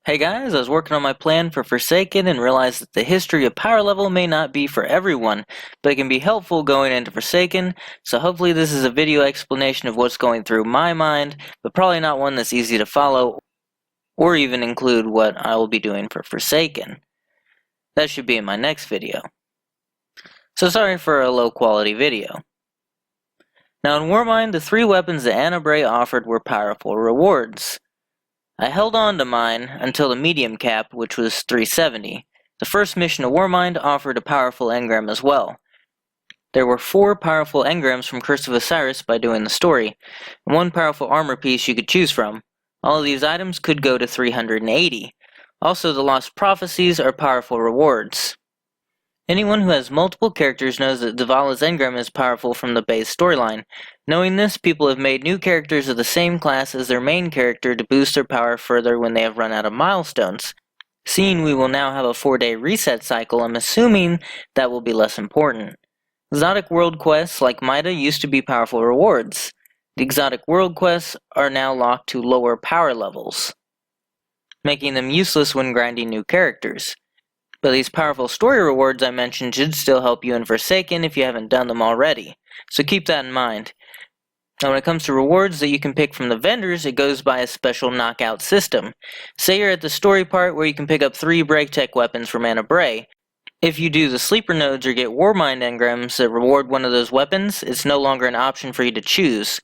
Hey guys, I was working on my plan for Forsaken and realized that the history of power level may not be for everyone, but it can be helpful going into Forsaken, so hopefully this is a video explanation of what's going through my mind, but probably not one that's easy to follow, or even include what I will be doing for Forsaken. That should be in my next video. So sorry for a low quality video. Now in Warmind, the 3 weapons that Anna Bray offered were powerful rewards. I held on to mine until the medium cap, which was 370. The first mission of Warmind offered a powerful engram as well. There were 4 powerful engrams from Curse of Osiris by doing the story, and 1 powerful armor piece you could choose from. All of these items could go to 380. Also, the Lost Prophecies are powerful rewards. Anyone who has multiple characters knows that Zavala's engram is powerful from the base storyline. Knowing this, people have made new characters of the same class as their main character to boost their power further when they have run out of milestones. Seeing we will now have a 4-day reset cycle, I'm assuming that will be less important. Exotic world quests like Mida used to be powerful rewards. The exotic world quests are now locked to lower power levels, making them useless when grinding new characters. But these powerful story rewards I mentioned should still help you in Forsaken if you haven't done them already, so keep that in mind. Now when it comes to rewards that you can pick from the vendors, it goes by a special knockout system. Say you're at the story part where you can pick up 3 break tech weapons from Anna Bray. If you do the sleeper nodes or get Warmind engrams that reward one of those weapons, it's no longer an option for you to choose.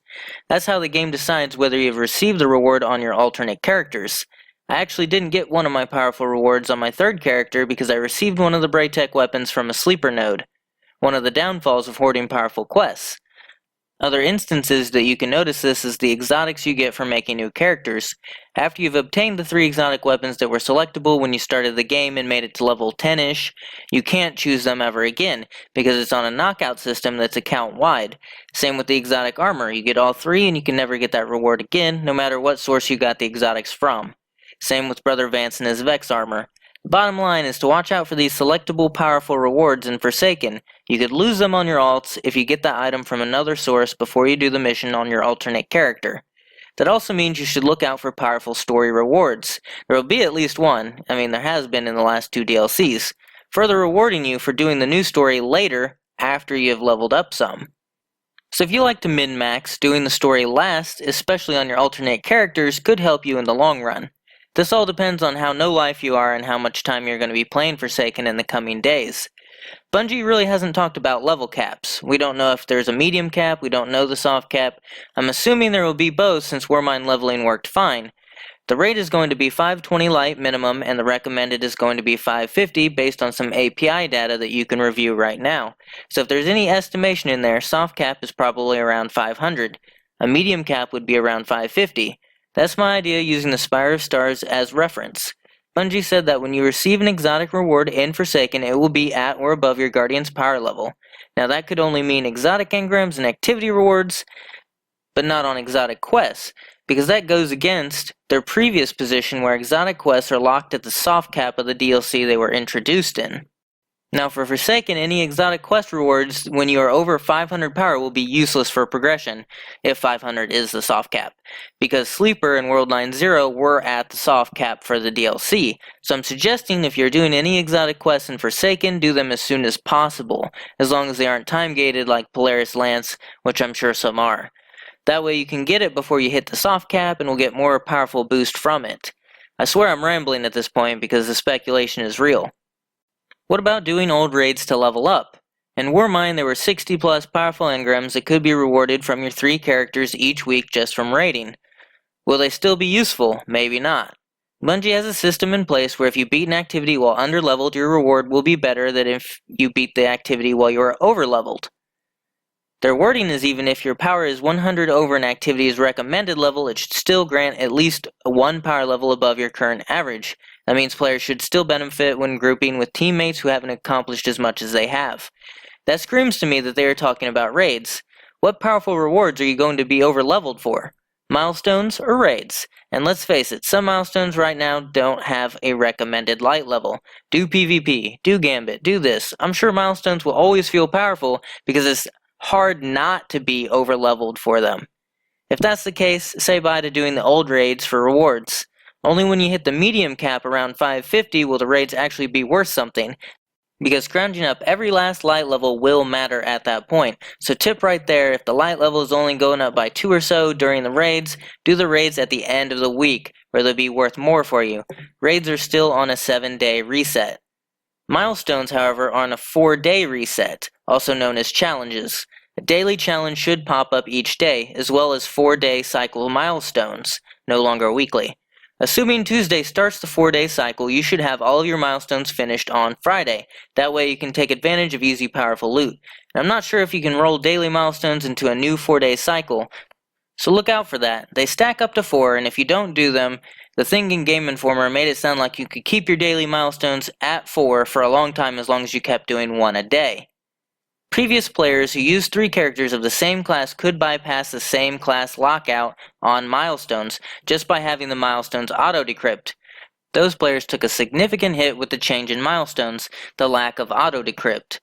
That's how the game decides whether you've received the reward on your alternate characters. I actually didn't get one of my powerful rewards on my 3rd character because I received one of the Braytech weapons from a sleeper node, one of the downfalls of hoarding powerful quests. Other instances that you can notice this is the exotics you get from making new characters. After you've obtained the 3 exotic weapons that were selectable when you started the game and made it to level 10-ish, you can't choose them ever again, because it's on a knockout system that's account-wide. Same with the exotic armor, you get all 3 and you can never get that reward again, no matter what source you got the exotics from. Same with Brother Vance and his Vex armor. The bottom line is to watch out for these selectable powerful rewards in Forsaken. You could lose them on your alts if you get that item from another source before you do the mission on your alternate character. That also means you should look out for powerful story rewards. There will be at least one, there has been in the last 2 DLCs, further rewarding you for doing the new story later after you have leveled up some. So if you like to min-max, doing the story last, especially on your alternate characters, could help you in the long run. This all depends on how no-life you are and how much time you're going to be playing Forsaken in the coming days. Bungie really hasn't talked about level caps. We don't know if there's a medium cap, we don't know the soft cap. I'm assuming there will be both since Warmind leveling worked fine. The rate is going to be 520 light minimum and the recommended is going to be 550 based on some API data that you can review right now. So if there's any estimation in there, soft cap is probably around 500. A medium cap would be around 550. That's my idea using the Spire of Stars as reference. Bungie said that when you receive an exotic reward in Forsaken, it will be at or above your Guardian's power level. Now that could only mean exotic engrams and activity rewards, but not on exotic quests, because that goes against their previous position where exotic quests are locked at the soft cap of the DLC they were introduced in. Now for Forsaken, any exotic quest rewards when you are over 500 power will be useless for progression, if 500 is the soft cap, because Sleeper and World Line 0 were at the soft cap for the DLC, so I'm suggesting if you're doing any exotic quests in Forsaken, do them as soon as possible, as long as they aren't time gated like Polaris Lance, which I'm sure some are. That way you can get it before you hit the soft cap and will get more powerful boost from it. I swear I'm rambling at this point because the speculation is real. What about doing old raids to level up? In Warmind there were 60 plus powerful engrams that could be rewarded from your 3 characters each week just from raiding. Will they still be useful? Maybe not. Bungie has a system in place where if you beat an activity while underleveled, your reward will be better than if you beat the activity while you are overleveled. Their wording is even if your power is 100 over an activity's recommended level, it should still grant at least 1 power level above your current average. That means players should still benefit when grouping with teammates who haven't accomplished as much as they have. That screams to me that they are talking about raids. What powerful rewards are you going to be overleveled for? Milestones or raids? And let's face it, some milestones right now don't have a recommended light level. Do PvP, do Gambit, do this. I'm sure milestones will always feel powerful because it's hard not to be overleveled for them. If that's the case, say bye to doing the old raids for rewards. Only when you hit the medium cap around 550 will the raids actually be worth something, because scrounging up every last light level will matter at that point. So tip right there, if the light level is only going up by 2 or so during the raids, do the raids at the end of the week, where they'll be worth more for you. Raids are still on a 7-day reset. Milestones, however, are on a 4-day reset, also known as challenges. A daily challenge should pop up each day, as well as 4-day cycle milestones, no longer weekly. Assuming Tuesday starts the 4-day cycle, you should have all of your milestones finished on Friday. That way you can take advantage of easy, powerful loot. And I'm not sure if you can roll daily milestones into a new 4-day cycle, so look out for that. They stack up to 4, and if you don't do them, the thing in Game Informer made it sound like you could keep your daily milestones at 4 for a long time as long as you kept doing 1 a day. Previous players who used 3 characters of the same class could bypass the same class lockout on milestones just by having the milestones auto-decrypt. Those players took a significant hit with the change in milestones, the lack of auto-decrypt.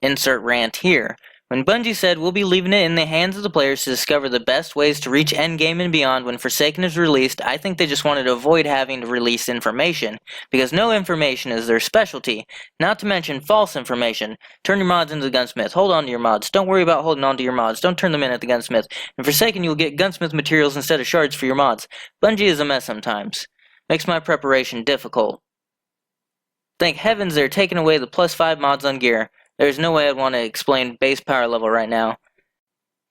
Insert rant here. When Bungie said we'll be leaving it in the hands of the players to discover the best ways to reach endgame and beyond when Forsaken is released, I think they just wanted to avoid having to release information, because no information is their specialty, not to mention false information. Turn your mods into the gunsmith, hold on to your mods, don't worry about holding on to your mods, don't turn them in at the gunsmith. In Forsaken you'll get gunsmith materials instead of shards for your mods. Bungie is a mess sometimes. Makes my preparation difficult. Thank heavens they're taking away the +5 mods on gear. There's no way I'd want to explain base power level right now.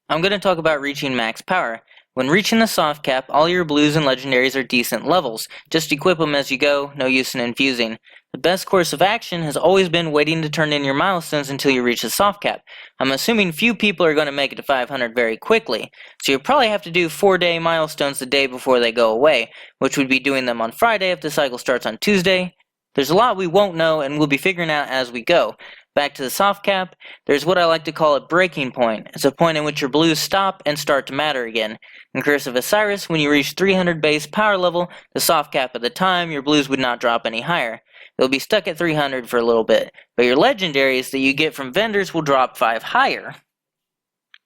I'm going to talk about reaching max power. When reaching the soft cap, all your blues and legendaries are decent levels. Just equip them as you go, no use in infusing. The best course of action has always been waiting to turn in your milestones until you reach the soft cap. I'm assuming few people are going to make it to 500 very quickly, so you'll probably have to do 4-day milestones the day before they go away, which would be doing them on Friday if the cycle starts on Tuesday. There's a lot we won't know and we'll be figuring out as we go. Back to the soft cap, there's what I like to call a breaking point. It's a point in which your blues stop and start to matter again. In Curse of Osiris, when you reach 300 base power level, the soft cap at the time, your blues would not drop any higher. They'll be stuck at 300 for a little bit, but your legendaries that you get from vendors will drop 5 higher,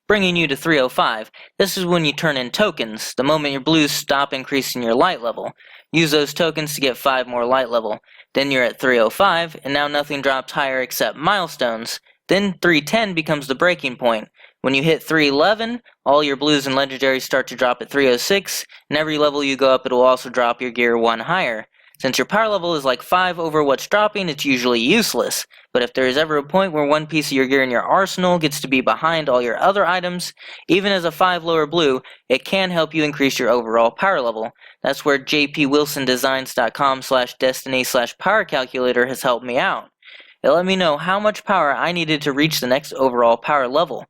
bringing you to 305. This is when you turn in tokens, the moment your blues stop increasing your light level. Use those tokens to get 5 more light level. Then you're at 305, and now nothing drops higher except milestones. Then 310 becomes the breaking point. When you hit 311, all your blues and legendaries start to drop at 306, and every level you go up it will also drop your gear 1 higher. Since your power level is like 5 over what's dropping, it's usually useless, but if there is ever a point where one piece of your gear in your arsenal gets to be behind all your other items, even as a 5 lower blue, it can help you increase your overall power level. That's where jpwilsondesigns.com/destiny/power calculator has helped me out. It let me know how much power I needed to reach the next overall power level.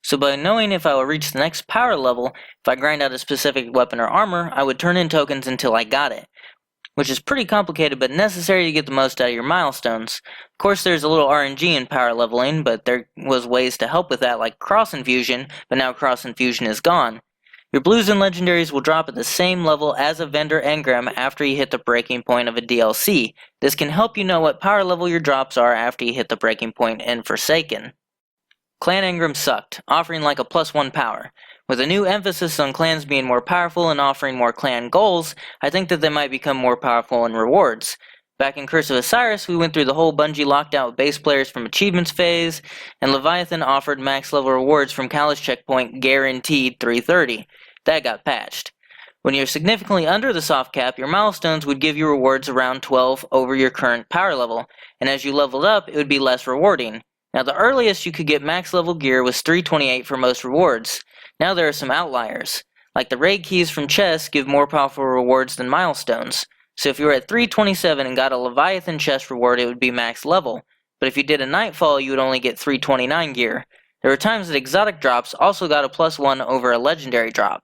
So by knowing if I will reach the next power level, if I grind out a specific weapon or armor, I would turn in tokens until I got it, which is pretty complicated but necessary to get the most out of your milestones. Of course there's a little RNG in power leveling, but there was ways to help with that like cross infusion, but now cross infusion is gone. Your blues and legendaries will drop at the same level as a vendor engram after you hit the breaking point of a DLC. This can help you know what power level your drops are after you hit the breaking point in Forsaken. Clan engrams sucked, offering like a +1 power. With a new emphasis on clans being more powerful and offering more clan goals, I think that they might become more powerful in rewards. Back in Curse of Osiris, we went through the whole Bungie lockdown with base players from achievements phase, and Leviathan offered max level rewards from Callous Checkpoint guaranteed 330. That got patched. When you're significantly under the soft cap, your milestones would give you rewards around 12 over your current power level, and as you leveled up, it would be less rewarding. Now the earliest you could get max level gear was 328 for most rewards. Now there are some outliers, like the raid keys from chests give more powerful rewards than milestones. So if you were at 327 and got a Leviathan chest reward, it would be max level, but if you did a Nightfall, you would only get 329 gear. There were times that exotic drops also got a +1 over a legendary drop.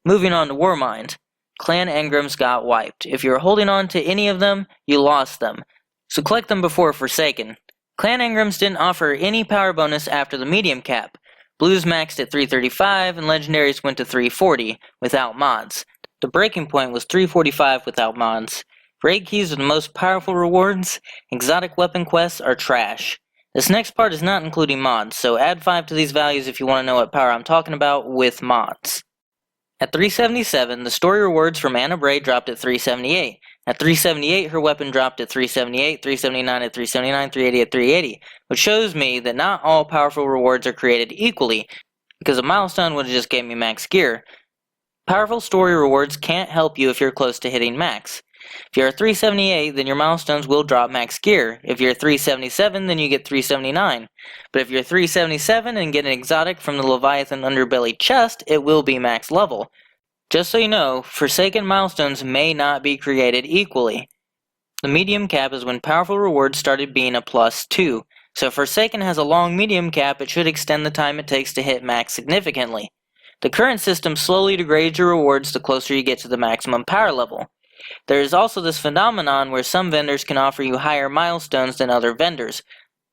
Moving on to Warmind. Clan engrams got wiped. If you were holding on to any of them, you lost them, so collect them before Forsaken. Clan engrams didn't offer any power bonus after the medium cap. Blues maxed at 335 and legendaries went to 340 without mods. The breaking point was 345 without mods. Raid keys are the most powerful rewards. Exotic weapon quests are trash. This next part is not including mods, so add 5 to these values if you want to know what power I'm talking about with mods. At 377, the story rewards from Anna Bray dropped at 378. At 378, her weapon dropped at 378, 379 at 379, 380 at 380, which shows me that not all powerful rewards are created equally, because a milestone would have just gave me max gear. Powerful story rewards can't help you if you're close to hitting max. If you're at 378, then your milestones will drop max gear. If you're 377, then you get 379. But if you're 377 and get an exotic from the Leviathan Underbelly chest, it will be max level. Just so you know, Forsaken milestones may not be created equally. The medium cap is when powerful rewards started being a +2. So if Forsaken has a long medium cap, it should extend the time it takes to hit max significantly. The current system slowly degrades your rewards the closer you get to the maximum power level. There is also this phenomenon where some vendors can offer you higher milestones than other vendors.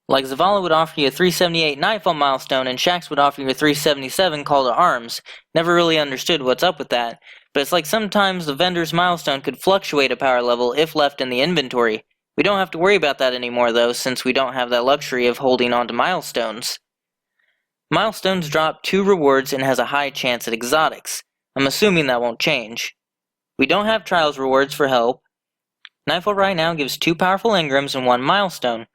Like Zavala would offer you a 378 Nightfall milestone and Shaxx would offer you a 377 Call to Arms. Never really understood what's up with that, but it's like sometimes the vendor's milestone could fluctuate a power level if left in the inventory. We don't have to worry about that anymore though, since we don't have that luxury of holding on to milestones. Milestones drop 2 rewards and has a high chance at exotics. I'm assuming that won't change. We don't have trials rewards for help. Nightfall right now gives 2 powerful engrams and 1 milestone.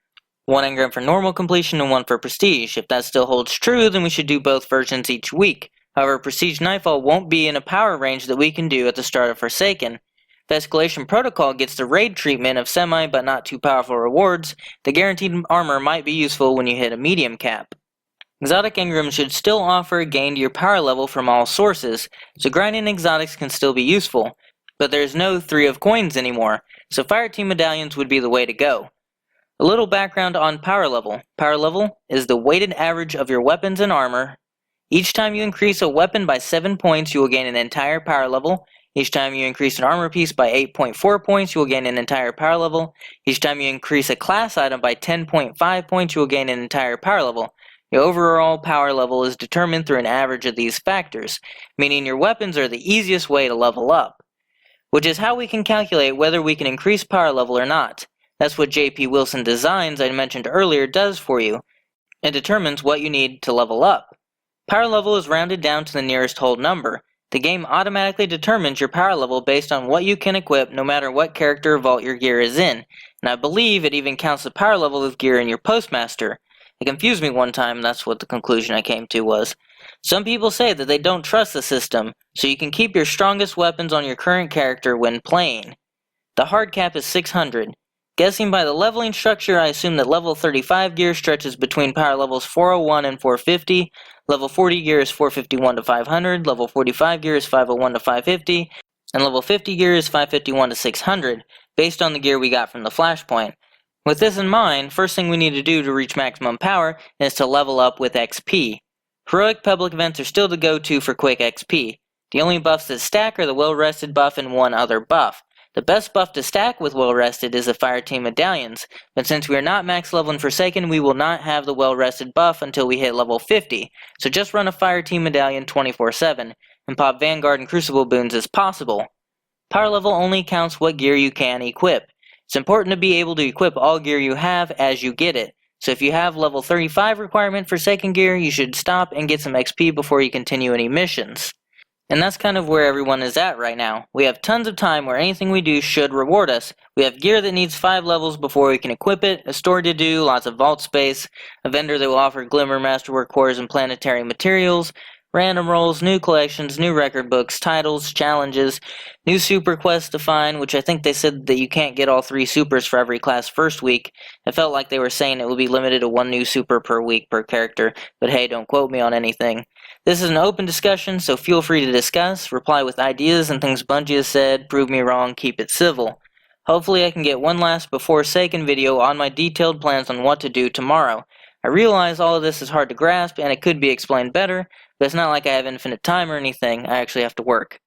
1 engram for normal completion and 1 for prestige. If that still holds true, then we should do both versions each week. However, Prestige Nightfall won't be in a power range that we can do at the start of Forsaken. If Escalation Protocol gets the raid treatment of semi but not too powerful rewards, the guaranteed armor might be useful when you hit a medium cap. Exotic engrams should still offer a gain to your power level from all sources, so grinding exotics can still be useful. But there's no 3 of coins anymore, so Fireteam medallions would be the way to go. A little background on power level. Power level is the weighted average of your weapons and armor. Each time you increase a weapon by 7 points, you will gain an entire power level. Each time you increase an armor piece by 8.4 points, you will gain an entire power level. Each time you increase a class item by 10.5 points, you will gain an entire power level. Your overall power level is determined through an average of these factors, meaning your weapons are the easiest way to level up, which is how we can calculate whether we can increase power level or not. That's what JP Wilson Designs I mentioned earlier does for you. It determines what you need to level up. Power level is rounded down to the nearest whole number. The game automatically determines your power level based on what you can equip no matter what character or vault your gear is in, and I believe it even counts the power level of gear in your Postmaster. It confused me one time, that's what the conclusion I came to was. Some people say that they don't trust the system, so you can keep your strongest weapons on your current character when playing. The hard cap is 600. Guessing by the leveling structure, I assume that level 35 gear stretches between power levels 401 and 450, level 40 gear is 451 to 500, level 45 gear is 501 to 550, and level 50 gear is 551 to 600, based on the gear we got from the flashpoint. With this in mind, first thing we need to do to reach maximum power is to level up with XP. Heroic public events are still the go-to for quick XP. The only buffs that stack are the well-rested buff and one other buff. The best buff to stack with well-rested is the Fireteam medallions, but since we are not max level in Forsaken, we will not have the well-rested buff until we hit level 50, so just run a Fireteam medallion 24/7, and pop Vanguard and Crucible boons as possible. Power level only counts what gear you can equip. It's important to be able to equip all gear you have as you get it, so if you have level 35 requirement for second gear, you should stop and get some XP before you continue any missions. And that's kind of where everyone is at right now. We have tons of time where anything we do should reward us. We have gear that needs 5 levels before we can equip it, a story to do, lots of vault space, a vendor that will offer Glimmer, Masterwork cores, and planetary materials, random rolls, new collections, new record books, titles, challenges, new super quests to find, which I think they said that you can't get all 3 supers for every class first week. It felt like they were saying it would be limited to 1 new super per week per character, but hey, don't quote me on anything. This is an open discussion, so feel free to discuss, reply with ideas and things Bungie has said, prove me wrong, keep it civil. Hopefully I can get one last Forsaken video on my detailed plans on what to do tomorrow. I realize all of this is hard to grasp and it could be explained better, but it's not like I have infinite time or anything, I actually have to work.